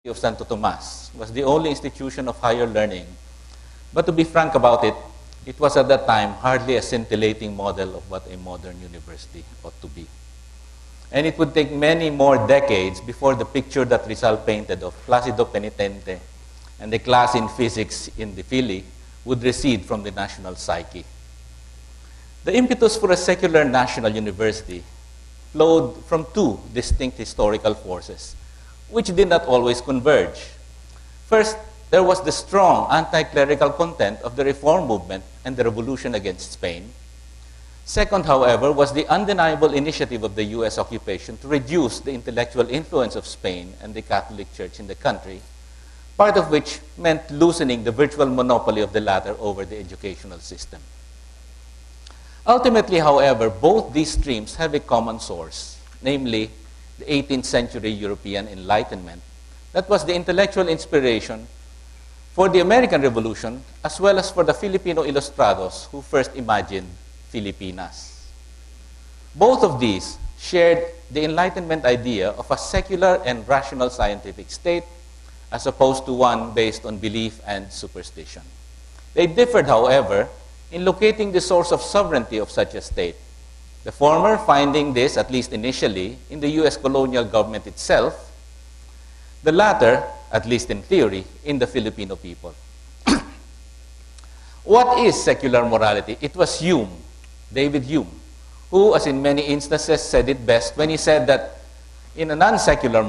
of Santo Tomas was the only institution of higher learning. But to be frank about it, it was at that time hardly a scintillating model of what a modern university ought to be. And it would take many more decades before the picture that Rizal painted of Placido Penitente and the class in physics in the Philly would recede from the national psyche. The impetus for a secular national university flowed from two distinct historical forces, which did not always converge. First, there was the strong anti-clerical content of the reform movement and the revolution against Spain. Second, however, was the undeniable initiative of the U.S. occupation to reduce the intellectual influence of Spain and the Catholic Church in the country, part of which meant loosening the virtual monopoly of the latter over the educational system. Ultimately, however, both these streams have a common source, namely the 18th century European Enlightenment, that was the intellectual inspiration for the American Revolution as well as for the Filipino Ilustrados who first imagined Filipinas. Both of these shared the Enlightenment idea of a secular and rational scientific state as opposed to one based on belief and superstition. They differed, however, in locating the source of sovereignty of such a state. The former finding this, at least initially, in the U.S. colonial government itself, the latter, at least in theory, in the Filipino people. What is secular morality? It was Hume, David Hume, who, as in many instances, said it best when he said that in a non-secular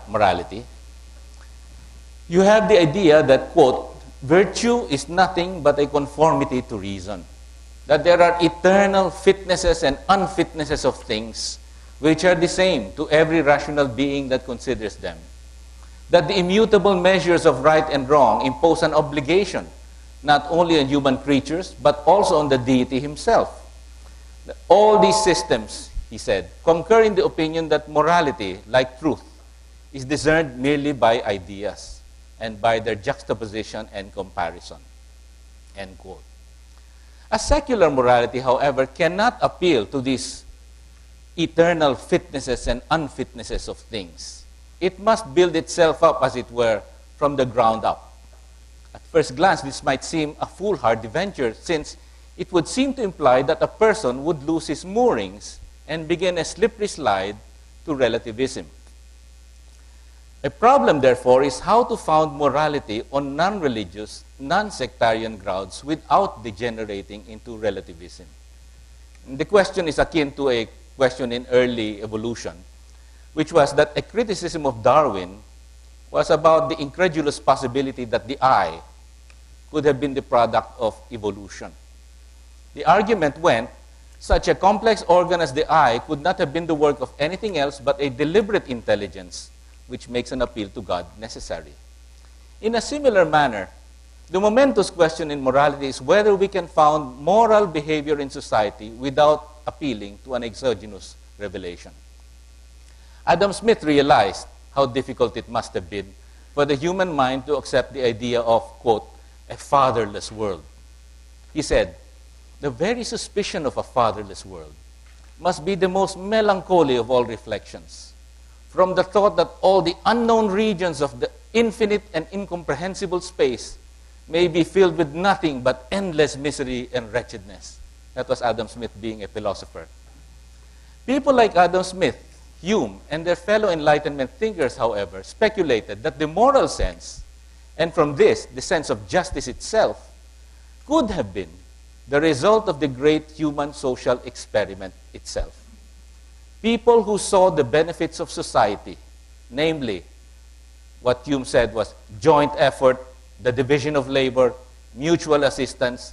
morality, you have the idea that, quote, virtue is nothing but a conformity to reason, that there are eternal fitnesses and unfitnesses of things which are the same to every rational being that considers them, that the immutable measures of right and wrong impose an obligation not only on human creatures but also on the deity himself. All these systems, he said, concur in the opinion that morality, like truth, is discerned merely by ideas and by their juxtaposition and comparison, end quote. A secular morality, however, cannot appeal to these eternal fitnesses and unfitnesses of things. It must build itself up, as it were, from the ground up. At first glance, this might seem a foolhardy venture, since it would seem to imply that a person would lose his moorings and begin a slippery slide to relativism. A problem, therefore, is how to found morality on non-religious, non-sectarian grounds without degenerating into relativism. And the question is akin to a question in early evolution, which was that a criticism of Darwin was about the incredulous possibility that the eye could have been the product of evolution. The argument went, such a complex organ as the eye could not have been the work of anything else but a deliberate intelligence, which makes an appeal to God necessary. In a similar manner, the momentous question in morality is whether we can found moral behavior in society without appealing to an exogenous revelation. Adam Smith realized how difficult it must have been for the human mind to accept the idea of, quote, a fatherless world. He said, the very suspicion of a fatherless world must be the most melancholy of all reflections, from the thought that all the unknown regions of the infinite and incomprehensible space may be filled with nothing but endless misery and wretchedness. That was Adam Smith being a philosopher. People like Adam Smith, Hume, and their fellow Enlightenment thinkers, however, speculated that the moral sense, and from this, the sense of justice itself, could have been the result of the great human social experiment itself. People who saw the benefits of society, namely, what Hume said was joint effort, the division of labor, mutual assistance,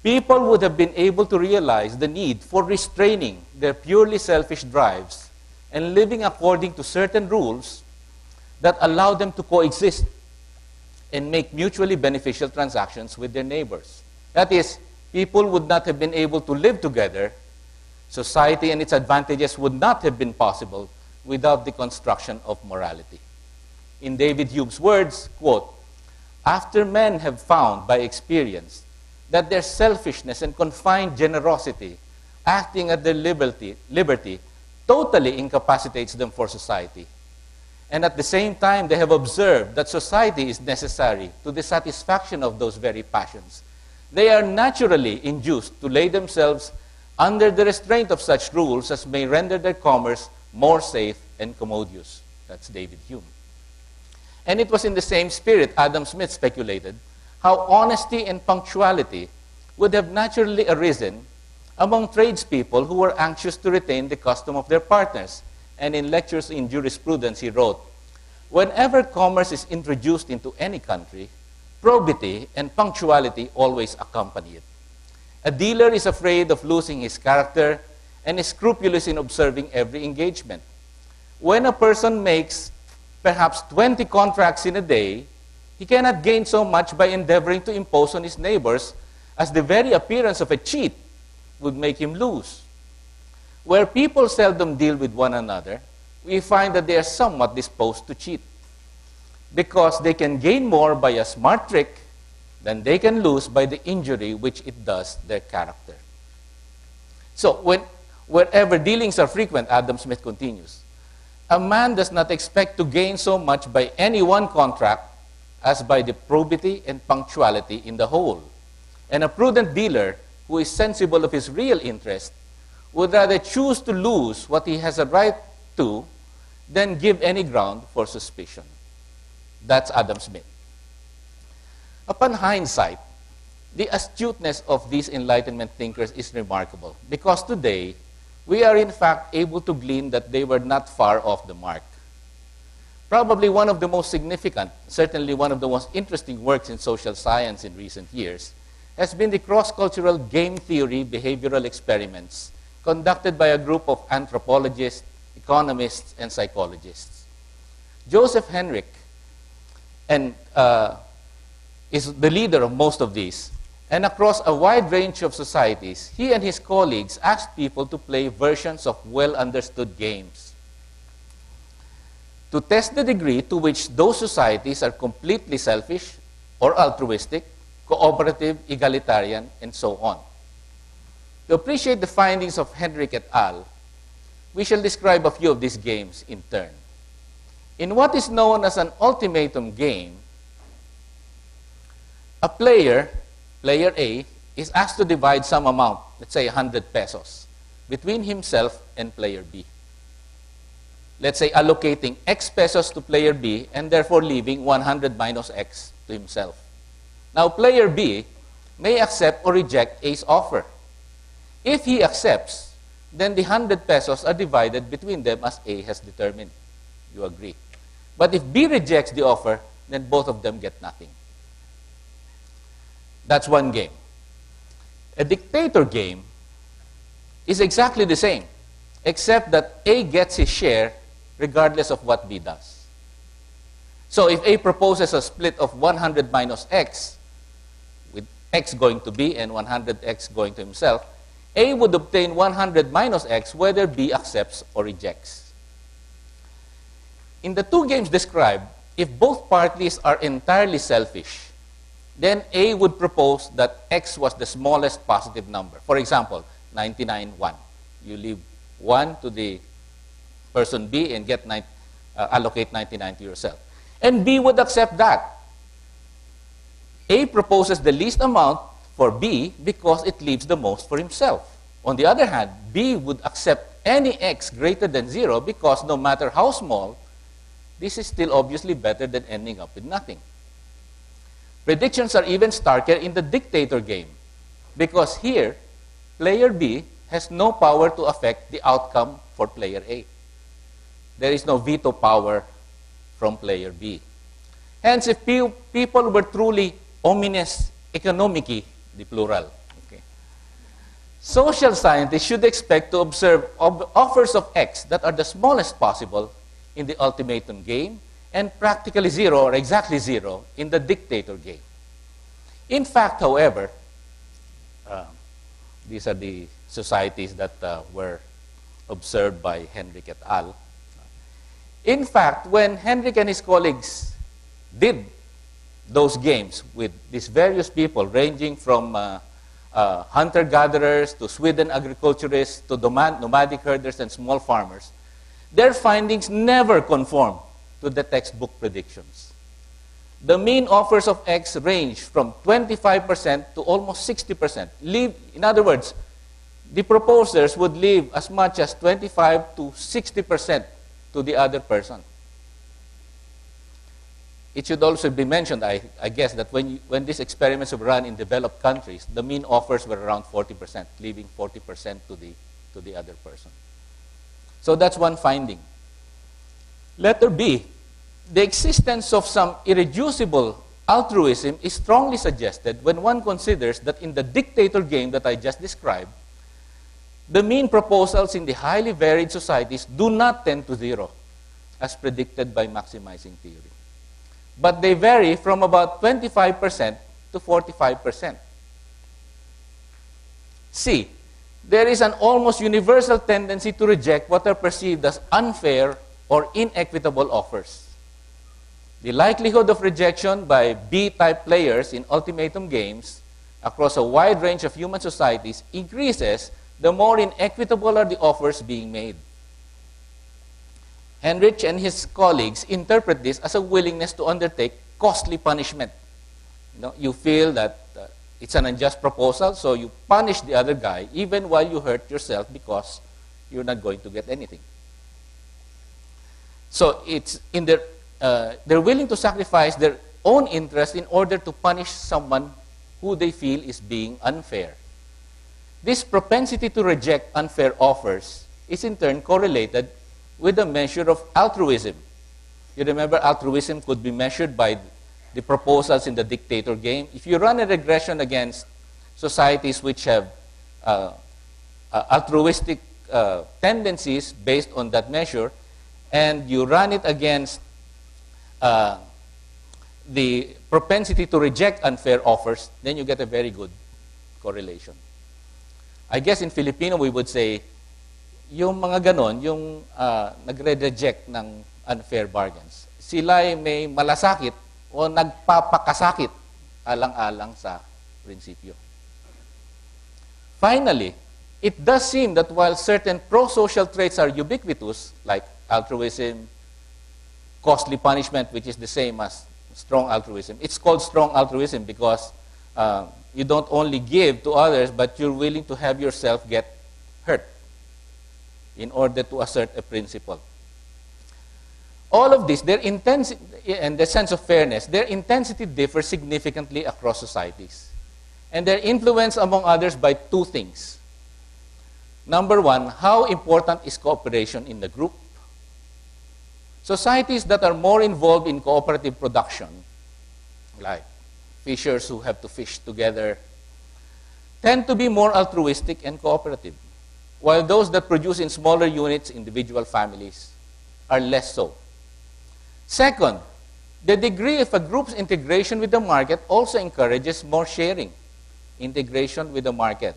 people would have been able to realize the need for restraining their purely selfish drives and living according to certain rules that allow them to coexist and make mutually beneficial transactions with their neighbors. That is, people would not have been able to live together. Society and its advantages would not have been possible without the construction of morality. In David Hume's words, quote, after men have found by experience that their selfishness and confined generosity, acting at their liberty totally incapacitates them for society, And at the same time, they have observed that society is necessary to the satisfaction of those very passions. They are naturally induced to lay themselves under the restraint of such rules as may render their commerce more safe and commodious. That's David Hume. And it was in the same spirit Adam Smith speculated how honesty and punctuality would have naturally arisen among tradespeople who were anxious to retain the custom of their partners. And in Lectures in Jurisprudence, he wrote, "Whenever commerce is introduced into any country, probity and punctuality always accompany it. A dealer is afraid of losing his character and is scrupulous in observing every engagement. When a person makes perhaps 20 contracts in a day, he cannot gain so much by endeavoring to impose on his neighbors as the very appearance of a cheat would make him lose. Where people seldom deal with one another, we find that they are somewhat disposed to cheat, because they can gain more by a smart trick than they can lose by the injury which it does their character." So, wherever dealings are frequent, Adam Smith continues, a man does not expect to gain so much by any one contract as by the probity and punctuality in the whole. And a prudent dealer who is sensible of his real interest would rather choose to lose what he has a right to than give any ground for suspicion. That's Adam Smith. Upon hindsight, the astuteness of these Enlightenment thinkers is remarkable, because today we are in fact able to glean that they were not far off the mark. Probably one of the most significant, certainly one of the most interesting works in social science in recent years, has been the cross-cultural game theory behavioral experiments conducted by a group of anthropologists, economists, and psychologists. Joseph Henrich is the leader of most of these, and across a wide range of societies, he and his colleagues asked people to play versions of well-understood games to test the degree to which those societies are completely selfish or altruistic, cooperative, egalitarian, and so on. To appreciate the findings of Henrich et al., we shall describe a few of these games in turn. In what is known as an ultimatum game, a player A, is asked to divide some amount, let's say 100 pesos, between himself and player B. Let's say allocating X pesos to player B and therefore leaving 100 minus X to himself. Now, player B may accept or reject A's offer. If he accepts, then the 100 pesos are divided between them as A has determined. You agree. But if B rejects the offer, then both of them get nothing. That's one game. A dictator game is exactly the same, except that A gets his share regardless of what B does. So if A proposes a split of 100 minus X, with X going to B and 100X going to himself, A would obtain 100 minus X whether B accepts or rejects. In the two games described, if both parties are entirely selfish, then A would propose that X was the smallest positive number. For example, 99, 1. You leave 1 to the person B and allocate 99 to yourself. And B would accept that. A proposes the least amount for B because it leaves the most for himself. On the other hand, B would accept any X greater than 0 because no matter how small, this is still obviously better than ending up with nothing. Predictions are even starker in the dictator game, because here, player B has no power to affect the outcome for player A. There is no veto power from player B. Hence, if people were truly omnes economici, the plural, okay, social scientists should expect to observe offers of X that are the smallest possible in the ultimatum game, and practically 0 or exactly 0 in the dictator game. In fact, however, these are the societies that were observed by Henrich et al. In fact, when Henrich and his colleagues did those games with these various people ranging from hunter-gatherers to Sweden agriculturists to nomadic herders and small farmers, their findings never conformed to the textbook predictions. The mean offers of X range from 25% to almost 60%. In other words, the proposers would leave as much as 25 to 60% to the other person. It should also be mentioned, I guess, that when these experiments were run in developed countries, the mean offers were around 40%, leaving 40% to the other person. So that's one finding. Letter B, the existence of some irreducible altruism is strongly suggested when one considers that in the dictator game that I just described, the mean proposals in the highly varied societies do not tend to zero, as predicted by maximizing theory. But they vary from about 25% to 45%. C, there is an almost universal tendency to reject what are perceived as unfair or inequitable offers. The likelihood of rejection by B-type players in ultimatum games across a wide range of human societies increases the more inequitable are the offers being made. Henrich and his colleagues interpret this as a willingness to undertake costly punishment. You feel that it's an unjust proposal, so you punish the other guy even while you hurt yourself because you're not going to get anything. So it's in they're willing to sacrifice their own interest in order to punish someone who they feel is being unfair. This propensity to reject unfair offers is in turn correlated with a measure of altruism. You remember altruism could be measured by the proposals in the dictator game. If you run a regression against societies which have altruistic tendencies based on that measure, and you run it against the propensity to reject unfair offers, then you get a very good correlation. I guess in Filipino we would say, yung mga ganon, yung nagre-reject ng unfair bargains, sila ay may malasakit o nagpapakasakit alang-alang sa prinsipyo. Finally, it does seem that while certain pro-social traits are ubiquitous, like altruism, costly punishment, which is the same as strong altruism. It's called strong altruism because you don't only give to others, but you're willing to have yourself get hurt in order to assert a principle. All of this, their intensity and the sense of fairness, their intensity differs significantly across societies. And they're influenced, among others, by two things. Number one, how important is cooperation in the group? Societies that are more involved in cooperative production, like fishers who have to fish together, tend to be more altruistic and cooperative, while those that produce in smaller units, individual families, are less so. Second, the degree of a group's integration with the market also encourages more sharing, integration with the market.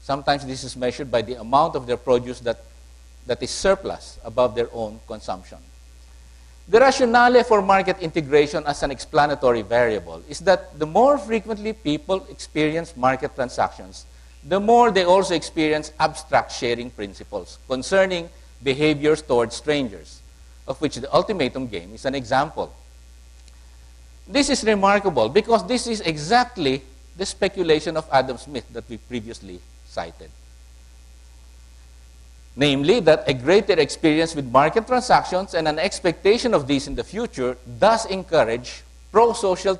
Sometimes this is measured by the amount of their produce that is surplus above their own consumption. The rationale for market integration as an explanatory variable is that the more frequently people experience market transactions, the more they also experience abstract sharing principles concerning behaviors towards strangers, of which the ultimatum game is an example. This is remarkable because this is exactly the speculation of Adam Smith that we previously cited. Namely, that a greater experience with market transactions and an expectation of these in the future does encourage pro-social